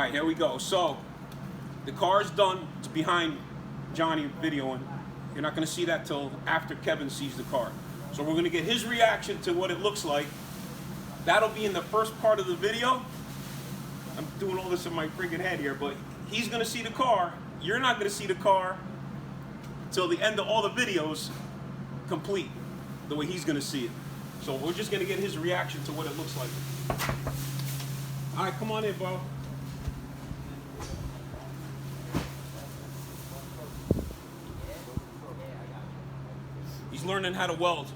Alright, here we go. So, the car is done. It's behind Johnny videoing. You're not going to see that till after Kevin sees the car. So we're going to get his reaction to what it looks like. That'll be in the first part of the video. I'm doing all this in my freaking head here, but he's going to see the car. You're not going to see the car till the end of all the videos complete, the way he's going to see it. So we're just going to get his reaction to what it looks like. All right, come on in, bro. He's learning how to weld.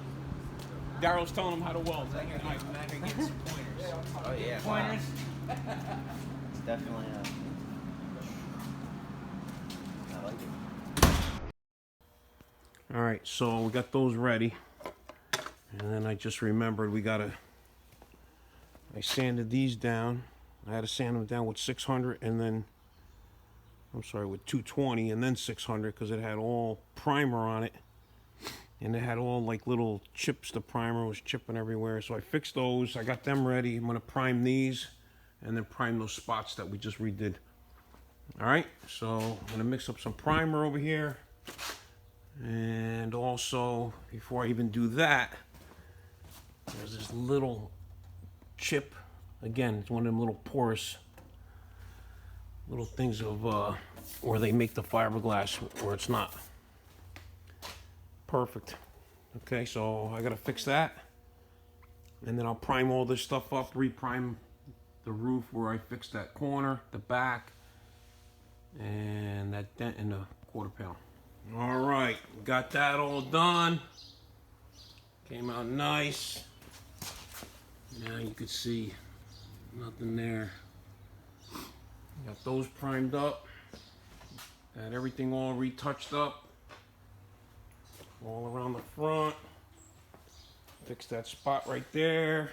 Daryl's telling him how to weld. Oh yeah. Pointers. It's definitely I like it. All right, so we got those ready. And then I just remembered I sanded these down. I had to sand them down with 600 and then, I'm sorry, with 220 and then 600 because it had all primer on it. And it had all like little chips. The primer was chipping everywhere. So I fixed those. I got them ready. I'm gonna prime these and then prime those spots that we just redid. All right, so I'm gonna mix up some primer over here. And also, before I even do that, there's this little chip. Again, it's one of them little porous little things of where they make the fiberglass where it's not perfect. Okay, so I gotta fix that. And then I'll prime all this stuff up, reprime the roof where I fixed that corner, the back, and that dent in the quarter panel. All right, got that all done. Came out nice. Now you can see nothing there. Got those primed up. Got everything all retouched up. All around the front. Fixed that spot right there.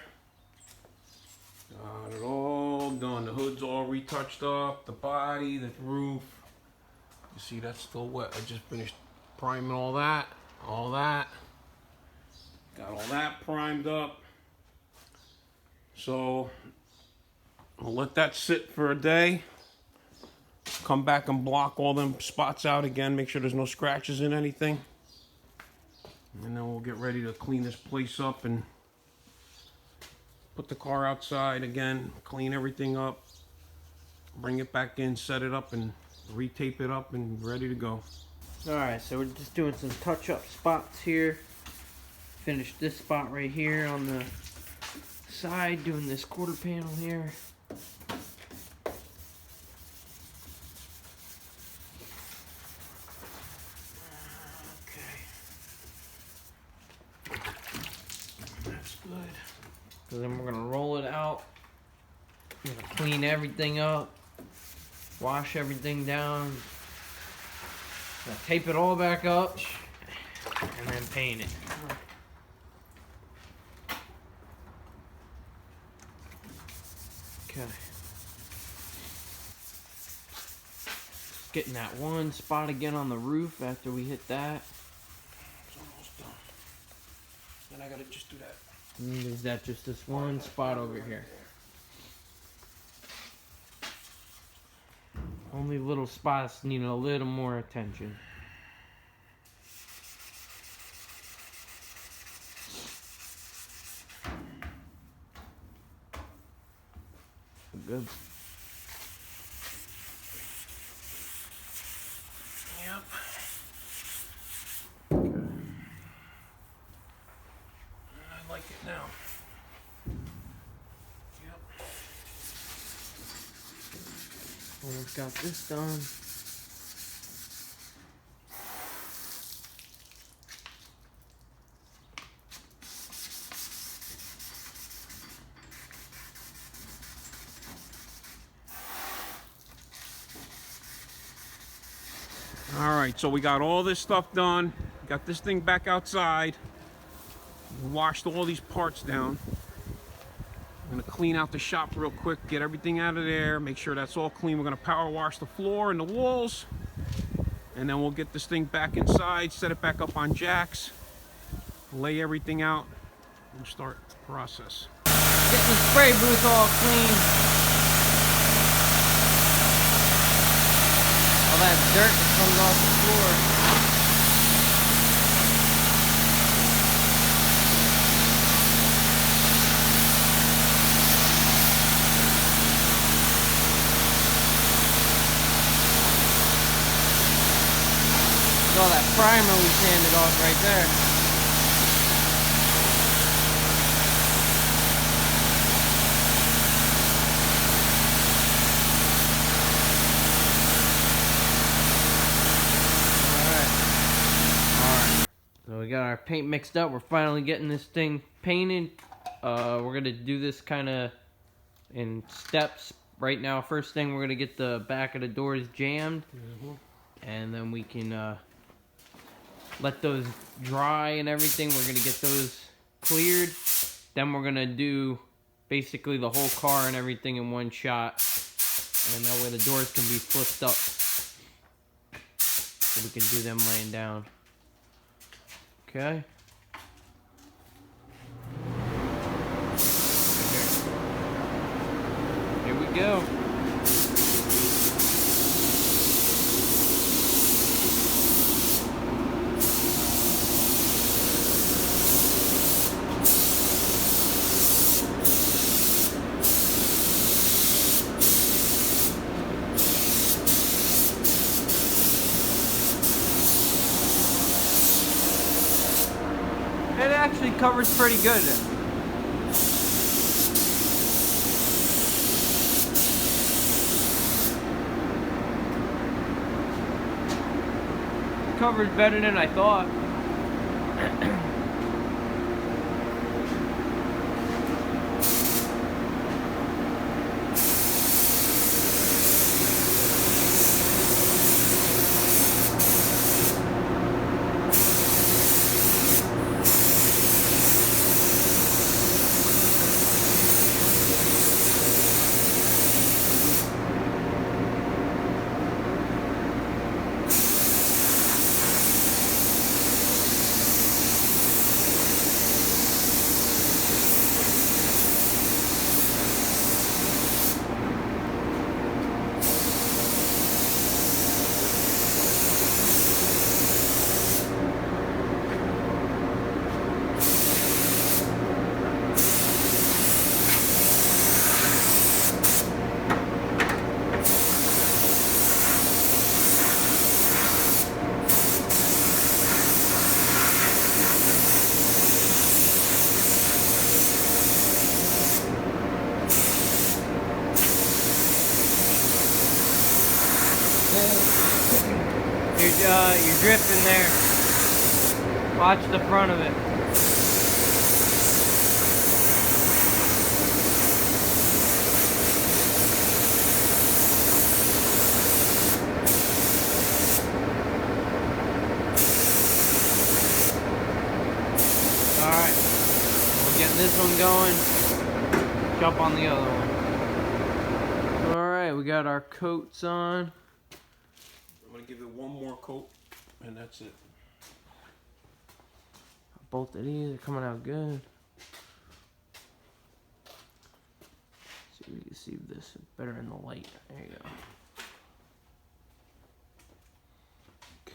Got it all done. The hood's all retouched up. The body, the roof. You see that's still wet. I just finished priming all that. All that. Got all that primed up. So I'll let that sit for a day. Come back and block all them spots out again. Make sure there's no scratches in anything. And then we'll get ready to clean this place up and put the car outside again, clean everything up, bring it back in, set it up, and retape it up and ready to go. Alright, so we're just doing some touch-up spots here. Finished this spot right here on the side, doing this quarter panel here. So then we're gonna roll it out. We're gonna clean everything up, wash everything down, gonna tape it all back up, and then paint it. Okay. Just getting that one spot again on the roof after we hit that. It's almost done. Then I gotta just do that. And is that just this one spot over here? Only little spots need a little more attention. Good. Yep. I like it now. Yep. Almost got this done. All right, so we got all this stuff done. Got this thing back outside. Washed all these parts down. I'm gonna clean out the shop real quick, get everything out of there, make sure that's all clean. We're gonna power wash the floor and the walls. And then we'll get this thing back inside, set it back up on jacks, lay everything out, and start the process. Getting the spray booth all clean. that dirt that comes off the floor. All that primer we sanded off right there. Alright. So we got our paint mixed up. We're finally getting this thing painted. We're gonna do this kind of in steps. Right now, first thing, we're gonna get the back of the doors jammed. And then we can let those dry and everything. We're gonna get those cleared. Then we're gonna do basically the whole car and everything in one shot. And that way the doors can be flipped up. So we can do them laying down. Okay. Here we go. It actually covers pretty good. It covers better than I thought. You're drifting there. Watch the front of it. Alright. We're getting this one going. Jump on the other one. Alright, we got our coats on. I'm gonna give it one more coat, and that's it. Both of these are coming out good. See if you can see this better in the light. There you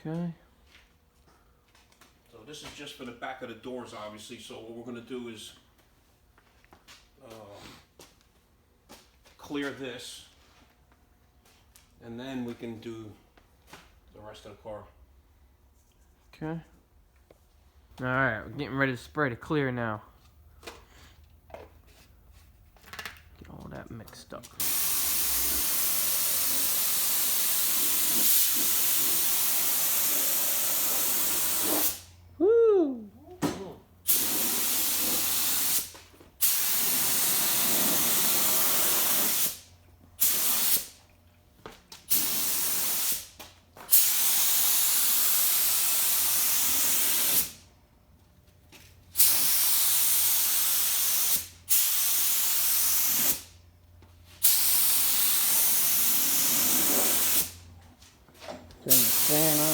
go. Okay. So this is just for the back of the doors, obviously. So what we're gonna do is clear this, and then we can do the rest of the car. Okay. Alright, we're getting ready to spray the clear now. Get all that mixed up. Woo! Turn the fan on.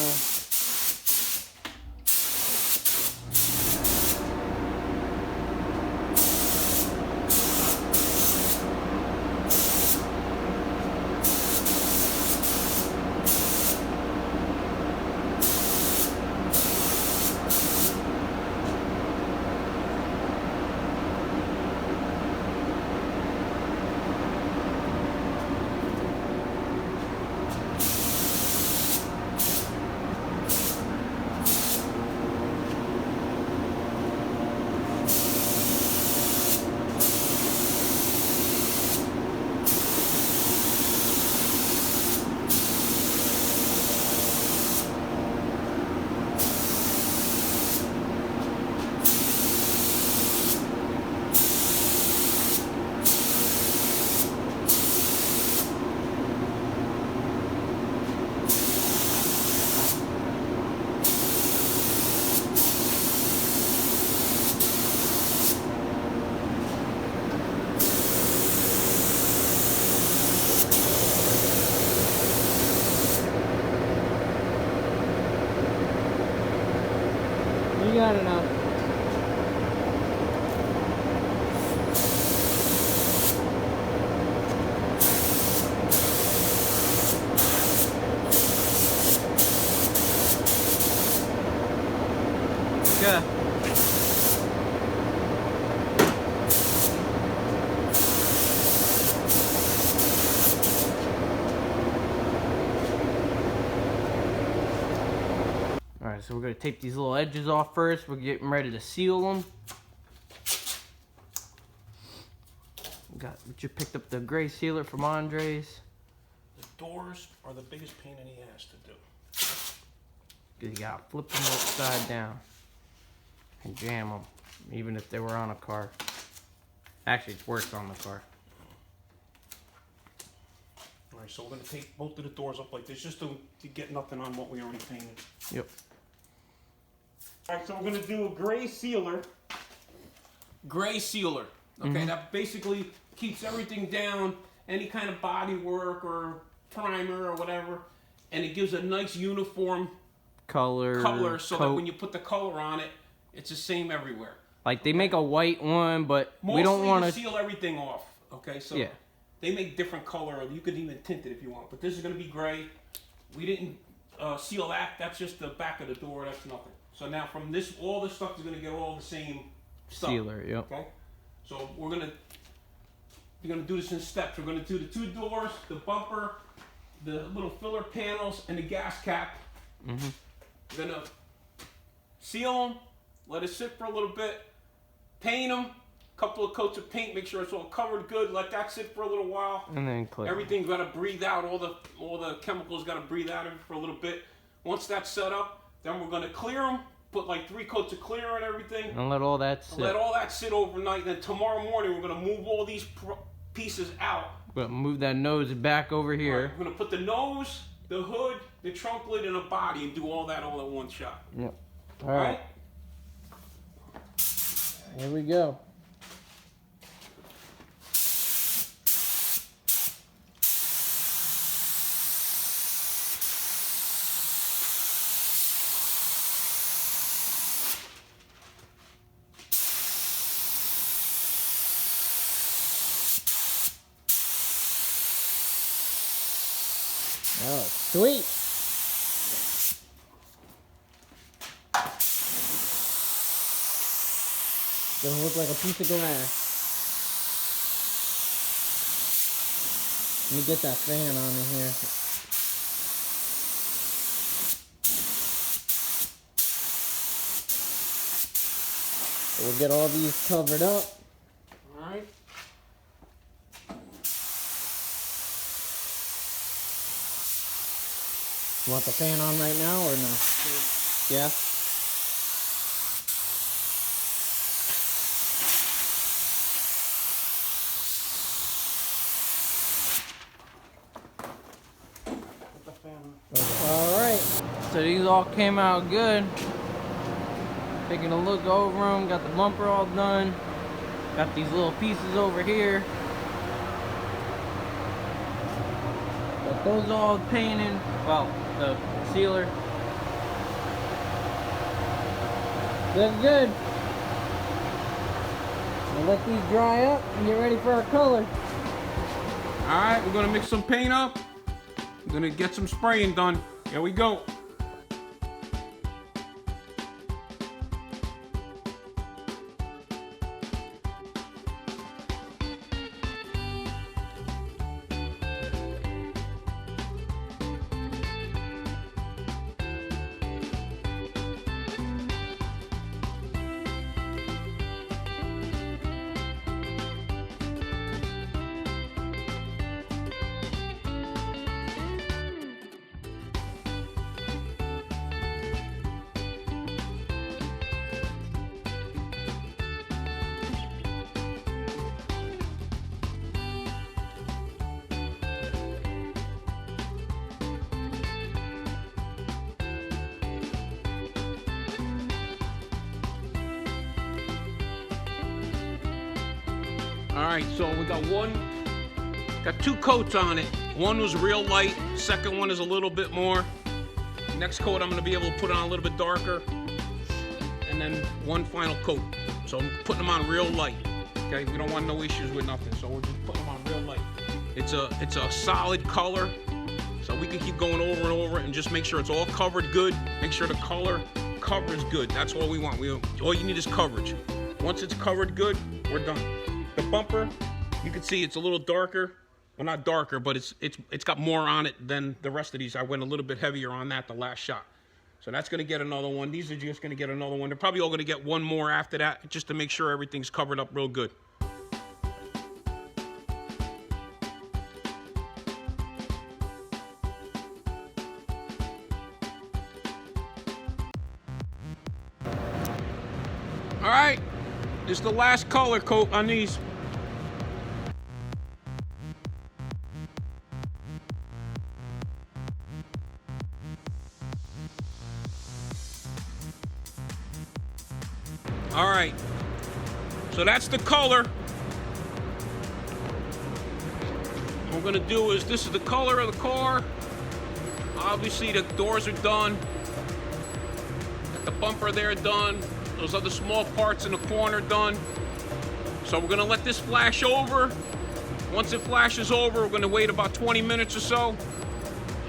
got enough. Good. Alright, so we're going to tape these little edges off first. We're getting ready to seal them. We just picked up the gray sealer from Andres. The doors are the biggest pain in the ass to do. You gotta flip them upside down and jam them, even if they were on a car. Actually, it's worse on the car. Alright, so we're going to tape both of the doors up like this just to get nothing on what we already painted. Yep. Alright, so we're going to do a gray sealer. Gray sealer. Okay, that basically keeps everything down, any kind of body work or primer or whatever, and it gives a nice uniform color so that when you put the color on it, it's the same everywhere. Like they make a white one, but we don't want to seal everything off. Okay, so they make different color. You could even tint it if you want, but this is going to be gray. We didn't seal that. That's just the back of the door. That's nothing. So now from this, all this stuff is going to get all the same stuff. Sealer. Yep. Okay, so we're gonna do this in steps. We're gonna do the two doors, the bumper, the little filler panels, and the gas cap. We're gonna seal them, let it sit for a little bit, paint them, a couple of coats of paint, make sure it's all covered good, let that sit for a little while. And then clear. Everything's gotta breathe out, all the chemicals gotta breathe out of it for a little bit. Once that's set up, then we're gonna clear them, put like 3 coats of clear on everything. And let all that sit. Let all that sit overnight, then tomorrow morning we're gonna move all these pieces out. We're gonna move that nose back over here. Right, we're gonna put the nose, the hood, the trunk lid, and a body, and do all that all in one shot. Yep. All right. Here we go. Oh, sweet. Doesn't look like a piece of glass. Let me get that fan on in here. So we'll get all these covered up. All right. You want the fan on right now or no? Yeah? Put the fan on. Alright, so these all came out good. Taking a look over them, got the bumper all done. Got these little pieces over here. Got those all painted. Well, the sealer. Looks good. We'll let these dry up and get ready for our color. Alright, we're gonna mix some paint up. We're gonna get some spraying done. Here we go. Alright, so we got two coats on it. One was real light, second one is a little bit more. Next coat I'm going to be able to put on a little bit darker. and then one final coat. So I'm putting them on real light. Okay, we don't want no issues with nothing, so we're just putting them on real light. It's a solid color, so we can keep going over and over it and just make sure it's all covered good. Make sure the color covers good. That's all we want. All you need is coverage. Once it's covered good, we're done. The bumper, you can see it's a little darker. Well, not darker, but it's got more on it than the rest of these. I went a little bit heavier on that the last shot. So that's going to get another one. These are just going to get another one. They're probably all going to get one more after that, just to make sure everything's covered up real good. All right, this is the last color coat on these. All right, so that's the color. What we're gonna do is, this is the color of the car. Obviously the doors are done. Got the bumper there done. Those other small parts in the corner done. So we're gonna let this flash over. Once it flashes over, we're gonna wait about 20 minutes or so,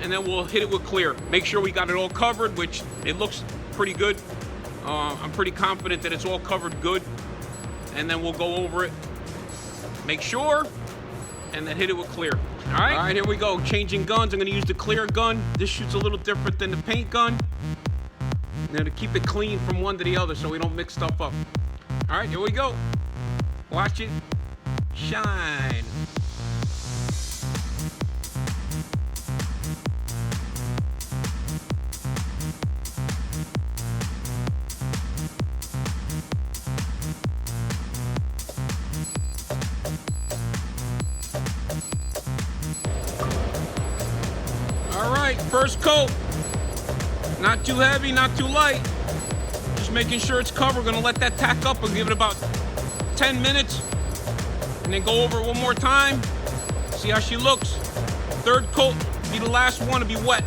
and then we'll hit it with clear. Make sure we got it all covered, which it looks pretty good. I'm pretty confident that it's all covered good, and then we'll go over it, make sure, and then hit it with clear. All right, here we go. Changing guns. I'm going to use the clear gun. This shoots a little different than the paint gun. Now to keep it clean from one to the other so we don't mix stuff up. All right, here we go. Watch it shine. First coat, not too heavy, not too light, just making sure it's covered. We're gonna let that tack up and give it about 10 minutes, and then go over it one more time, see how she looks. Third coat, be the last one to be wet.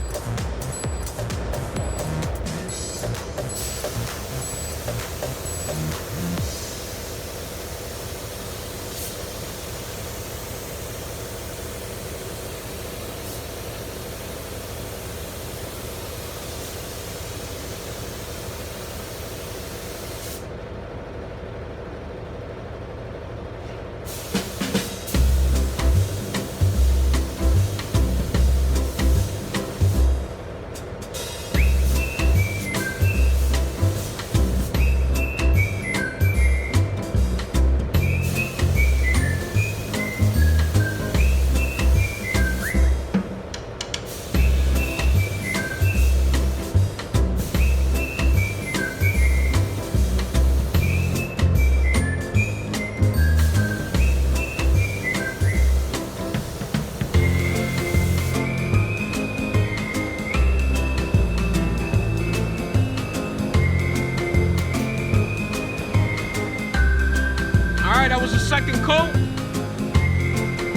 That was the second coat.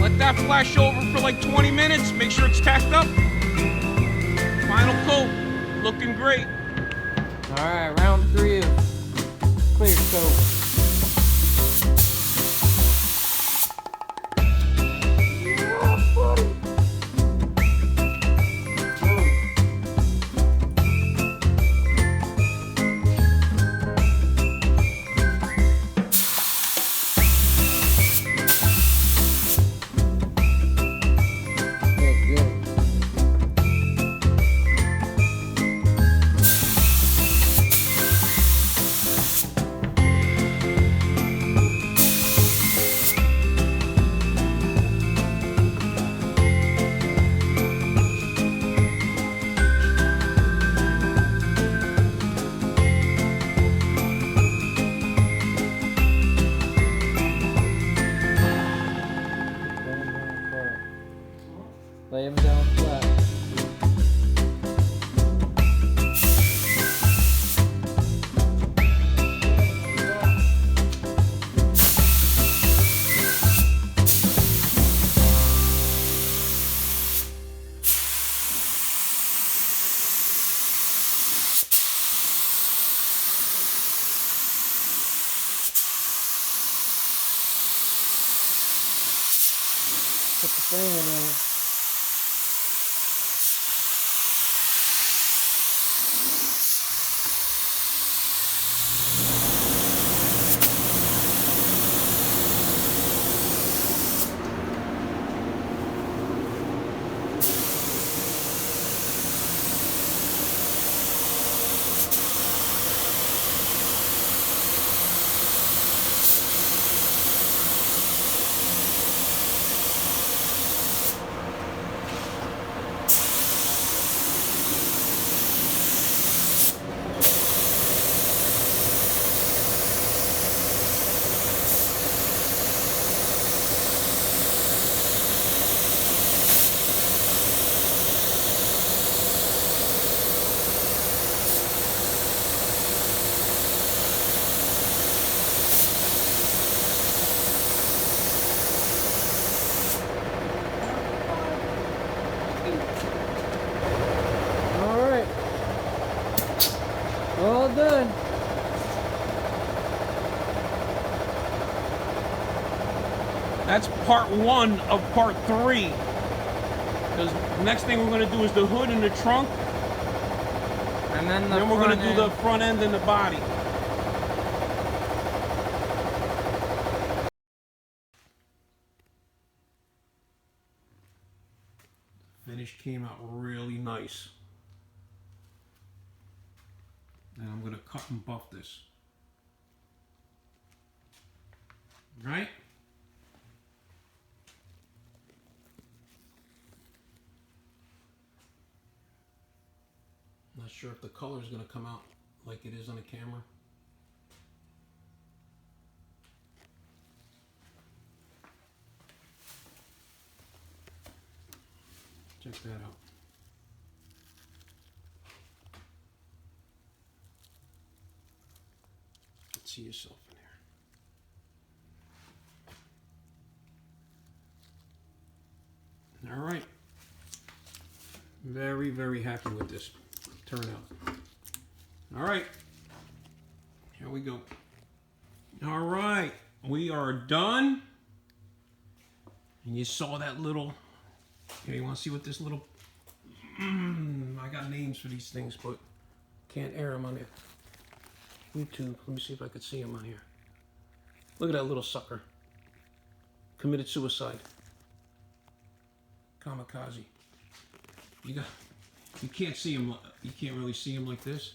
Let that flash over for like 20 minutes. Make sure it's tacked up. Final coat, looking great. All right, round 3 of clear coat. Lay him down flat. put the thing in there. Alright. All done. That's part 1 of part 3. Because the next thing we're going to do is the hood and the trunk. And then Then we're going to do the front end and the body. Finish came out really nice. And I'm going to cut and buff this. Right? Not sure if the color is going to come out like it is on the camera. Check that out. Let's see yourself in there. All right. Very, very happy with this turnout. All right. Here we go. All right. We are done. And you saw that little... Okay, you want to see what this little... I got names for these things, but can't air them on there. YouTube. Let me see if I could see them on here. Look at that little sucker. Committed suicide. Kamikaze. You can't see him. You can't really see him like this.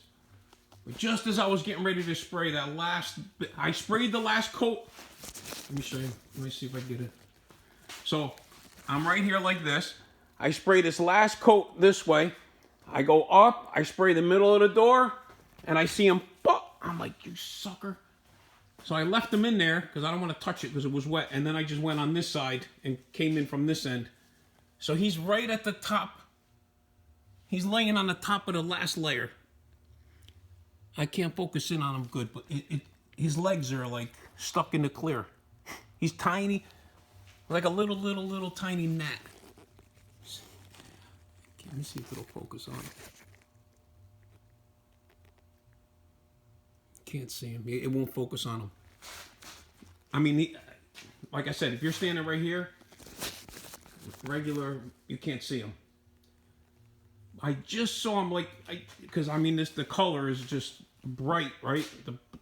But just as I was getting ready to spray that last... I sprayed the last coat. Let me show you. Let me see if I get it. So, I'm right here like this. I spray this last coat this way. I go up. I spray the middle of the door. And I see him. I'm like, you sucker. So I left him in there because I don't want to touch it because it was wet. And then I just went on this side and came in from this end. So he's right at the top. He's laying on the top of the last layer. I can't focus in on him good, but his legs are like stuck in the clear. He's tiny, like a little tiny gnat. Let me see if it'll focus on him. Can't see him. It won't focus on him. I mean, like I said, if you're standing right here, regular, you can't see him. I just saw him like, because I mean, the color is just bright, right?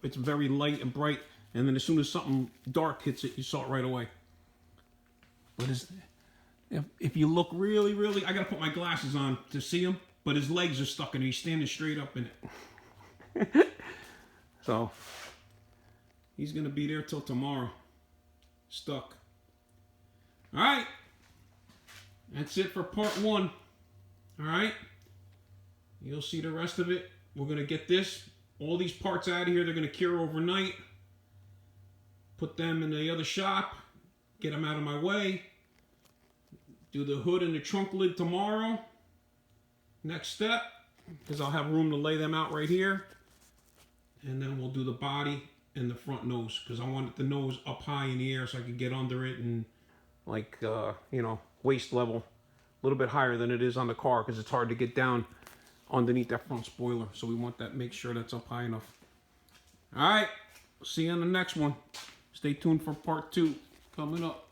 It's very light and bright, and then as soon as something dark hits it, you saw it right away. But if you look really, I gotta put my glasses on to see him, but his legs are stuck in it. He's standing straight up in it. So, he's gonna be there till tomorrow. Stuck. Alright. That's it for part 1. Alright. You'll see the rest of it. We're gonna get all these parts out of here. They're gonna cure overnight. Put them in the other shop. Get them out of my way. Do the hood and the trunk lid tomorrow. Next step. Because I'll have room to lay them out right here. And then we'll do the body and the front nose. Because I want the nose up high in the air so I can get under it and like, waist level. A little bit higher than it is on the car because it's hard to get down underneath that front spoiler. So we want that, make sure that's up high enough. All right. See you on the next one. Stay tuned for part 2 coming up.